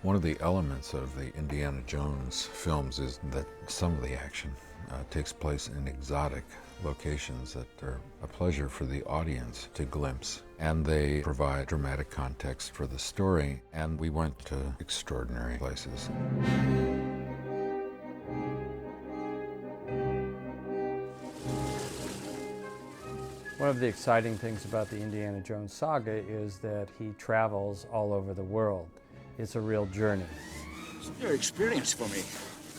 One of the elements of the Indiana Jones films is that some of the action takes place in exotic locations that are a pleasure for the audience to glimpse. And they provide dramatic context for the story, and we went to extraordinary places. One of the exciting things about the Indiana Jones saga is that he travels all over the world. It's a real journey. It's a new experience for me.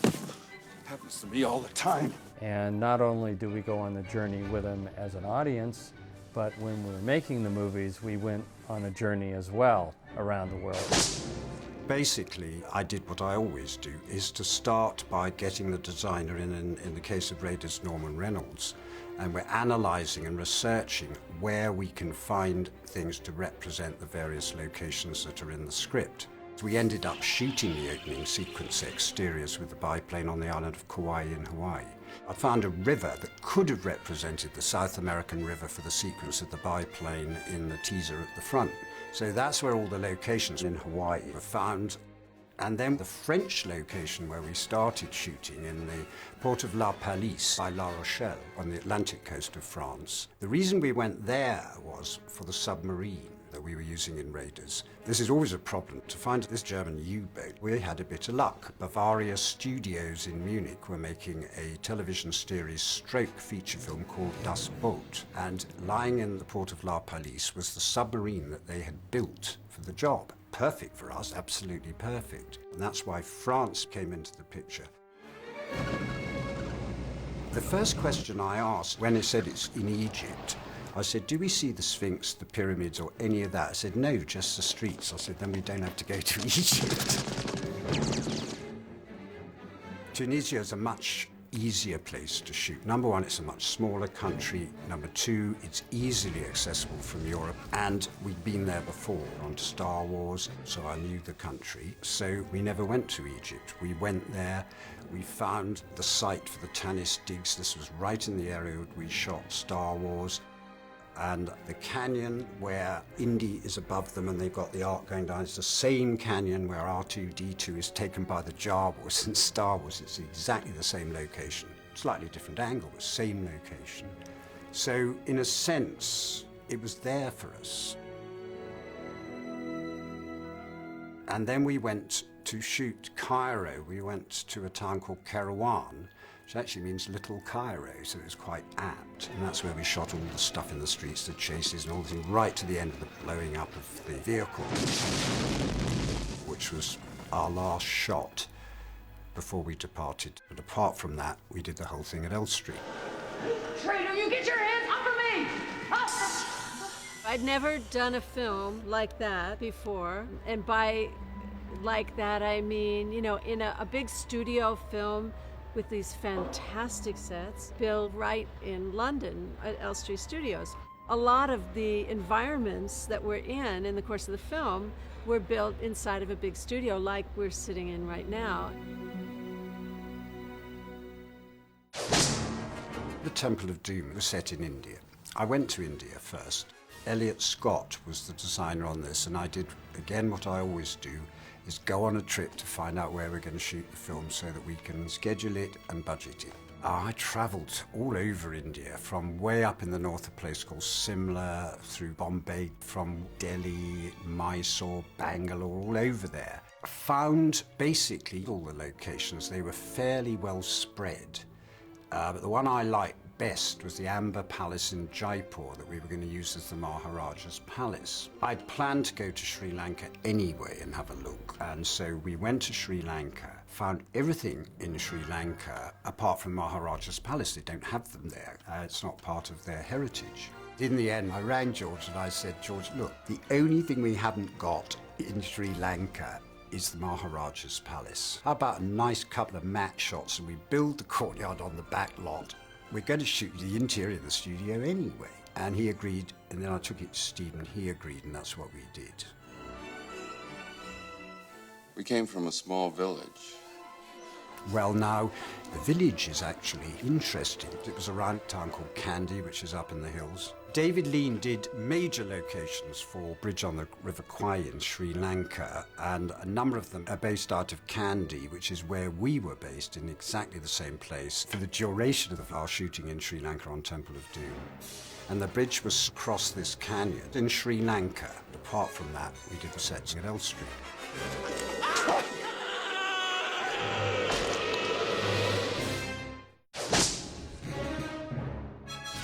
It happens to me all the time. And not only do we go on the journey with him as an audience, but when we were making the movies, we went on a journey as well around the world. Basically, I did what I always do, is to start by getting the designer in the case of Raiders, Norman Reynolds, and we're analysing and researching where we can find things to represent the various locations that are in the script. We ended up shooting the opening sequence exteriors with the biplane on the island of Kauai in Hawaii. I found a river that could have represented the South American river for the sequence of the biplane in the teaser at the front. So that's where all the locations in Hawaii were found. And then the French location where we started shooting in the port of La Palisse by La Rochelle on the Atlantic coast of France. The reason we went there was for the submarine that we were using in Raiders. This is always a problem. To find this German U-boat, we had a bit of luck. Bavaria Studios in Munich were making a television series stroke feature film called Das Boot, and lying in the port of La Palisse was the submarine that they had built for the job. Perfect for us, absolutely perfect. And that's why France came into the picture. The first question I asked when it said it's in Egypt, I said, do we see the Sphinx, the pyramids, or any of that? I said, no, just the streets. I said, then we don't have to go to Egypt. Tunisia is a much easier place to shoot. Number one, it's a much smaller country. Number two, it's easily accessible from Europe. And we'd been there before on Star Wars, so I knew the country. So we never went to Egypt. We went there. We found the site for the Tanis digs. This was right in the area where we shot Star Wars. And the canyon where Indy is above them and they've got the arc going down, it's the same canyon where R2-D2 is taken by the Jawas in Star Wars. It's exactly the same location. Slightly different angle, but same location. So, in a sense, it was there for us. And then we went to shoot Cairo. We went to a town called Kairouan, which actually means Little Cairo, so it was quite apt. And that's where we shot all the stuff in the streets, the chases and all the things, right to the end of the blowing up of the vehicle, which was our last shot before we departed. But apart from that, we did the whole thing at Elstree. Traitor, you get your hands off of me! I'd never done a film like that before, and by like that I mean, you know, in a big studio film with these fantastic sets built right in London at Elstree Studios. A lot of the environments that we're in the course of the film were built inside of a big studio like we're sitting in right now. The Temple of Doom was set in India. I went to India first. Elliot Scott was the designer on this, and I did, again, what I always do, is go on a trip to find out where we're going to shoot the film so that we can schedule it and budget it. I travelled all over India, from way up in the north, a place called Simla, through Bombay, from Delhi, Mysore, Bangalore, all over there. I found basically all the locations. They were fairly well spread. But the one I liked best was the Amber Palace in Jaipur that we were going to use as the Maharaja's Palace. I'd planned to go to Sri Lanka anyway and have a look, and so we went to Sri Lanka, found everything in Sri Lanka apart from Maharaja's Palace. They don't have them there. It's not part of their heritage. In the end, I rang George and I said, George, look, the only thing we haven't got in Sri Lanka is the Maharaja's Palace. How about a nice couple of matte shots and we build the courtyard on the back lot? We're going to shoot the interior of the studio anyway. And he agreed, and then I took it to Stephen, he agreed, and that's what we did. We came from a small village. Well, now, the village is actually interesting. It was around a town called Kandy, which is up in the hills. David Lean did major locations for Bridge on the River Kwai in Sri Lanka, and a number of them are based out of Kandy, which is where we were based, in exactly the same place for the duration of our shooting in Sri Lanka on Temple of Doom. And the bridge was across this canyon in Sri Lanka. Apart from that, we did the sets at Elstree.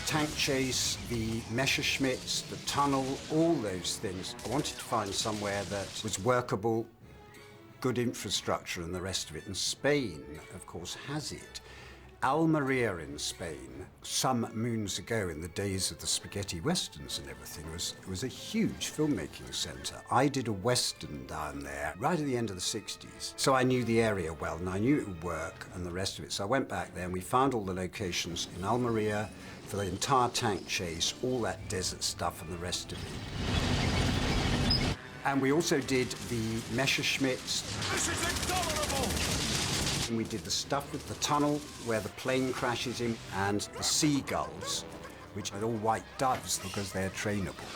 Tank chase, the Messerschmitts, the tunnel, all those things. I wanted to find somewhere that was workable, good infrastructure and the rest of it. And Spain, of course, has it. Almeria in Spain, some moons ago in the days of the spaghetti westerns and everything, was a huge filmmaking centre. I did a western down there right at the end of the 60s. So I knew the area well and I knew it would work and the rest of it. So I went back there and we found all the locations in Almeria for the entire tank chase, all that desert stuff and the rest of it. And we also did the Messerschmitts. This is intolerable! And we did the stuff with the tunnel where the plane crashes in, and the seagulls, which are all white doves because they're trainable.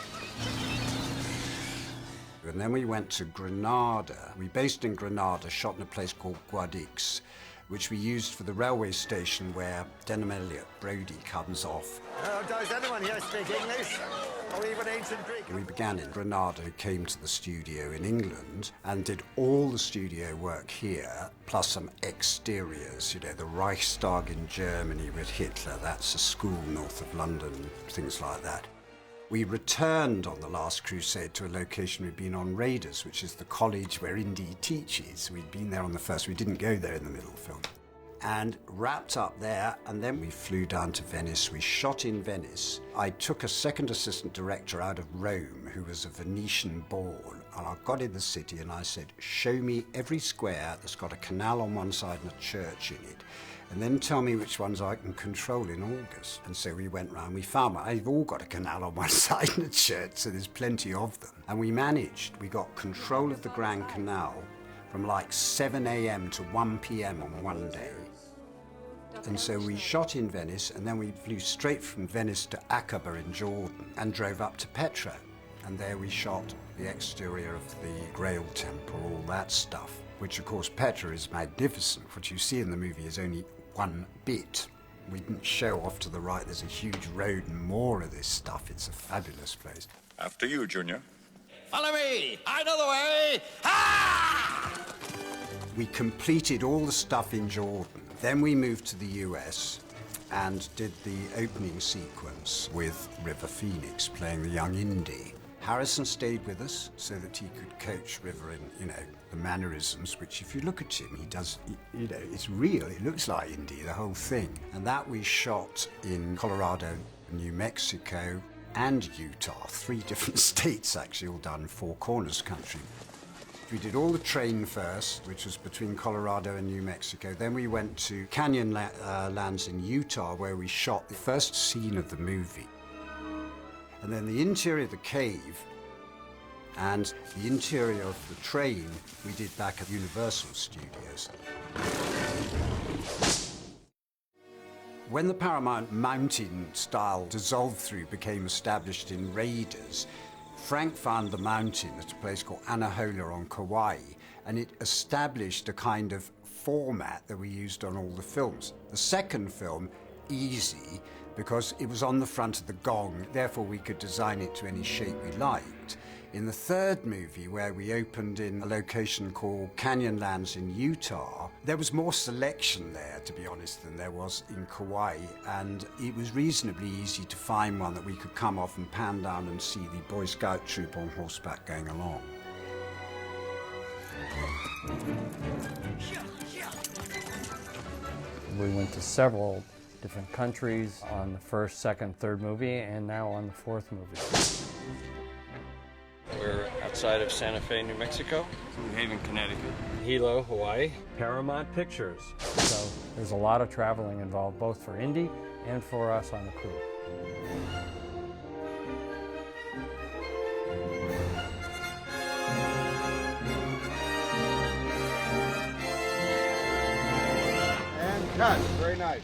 And then we went to Granada. We based in Granada, shot in a place called Guadix, which we used for the railway station where Denham Elliott Brody comes off. Does anyone here speak English? Or even ancient Greek? We began in Granada, came to the studio in England, and did all the studio work here, plus some exteriors, you know, the Reichstag in Germany with Hitler, that's a school north of London, things like that. We returned on the Last Crusade to a location we'd been on, Raiders, which is the college where Indy teaches. We'd been there on the first, we didn't go there in the middle of the film. And wrapped up there, and then we flew down to Venice. We shot in Venice. I took a second assistant director out of Rome who was a Venetian born, and I got in the city and I said, show me every square that's got a canal on one side and a church in it, and then tell me which ones I can control in August. And so we went round, we found they've all got a canal on one side and a church, so there's plenty of them. And we managed, we got control of the Grand Canal from like 7 a.m. to 1 p.m. on one day. And so we shot in Venice, and then we flew straight from Venice to Aqaba in Jordan and drove up to Petra. And there we shot the exterior of the Grail Temple, all that stuff, which of course Petra is magnificent. What you see in the movie is only one bit. We didn't show off to the right, there's a huge road and more of this stuff. It's a fabulous place. After you, Junior. Follow me! I know the way! Ah! We completed all the stuff in Jordan. Then we moved to the US and did the opening sequence with River Phoenix playing the young Indy. Harrison stayed with us so that he could coach River in, you know, the mannerisms, which if you look at him, he does, you know, it's real. It looks like Indy, the whole thing. And that we shot in Colorado, New Mexico, and Utah, 3 different states actually, all done 4 corners country. We did all the train first, which was between Colorado and New Mexico. Then we went to Canyon Lands in Utah, where we shot the first scene of the movie. And then the interior of the cave and the interior of the train we did back at Universal Studios. When the Paramount Mountain style dissolved through became established in Raiders, Frank found the mountain at a place called Anahola on Kauai, and it established a kind of format that we used on all the films. The second film, Easy, because it was on the front of the gong, therefore we could design it to any shape we liked. In the third movie, where we opened in a location called Canyon Lands in Utah, there was more selection there, to be honest, than there was in Kauai, and it was reasonably easy to find one that we could come off and pan down and see the Boy Scout troop on horseback going along. We went to several different countries on the first, second, third movie, and now on the fourth movie. We're outside of Santa Fe, New Mexico. New Haven, Connecticut. Hilo, Hawaii. Paramount Pictures. So there's a lot of traveling involved, both for Indy and for us on the crew. And cut. Very nice.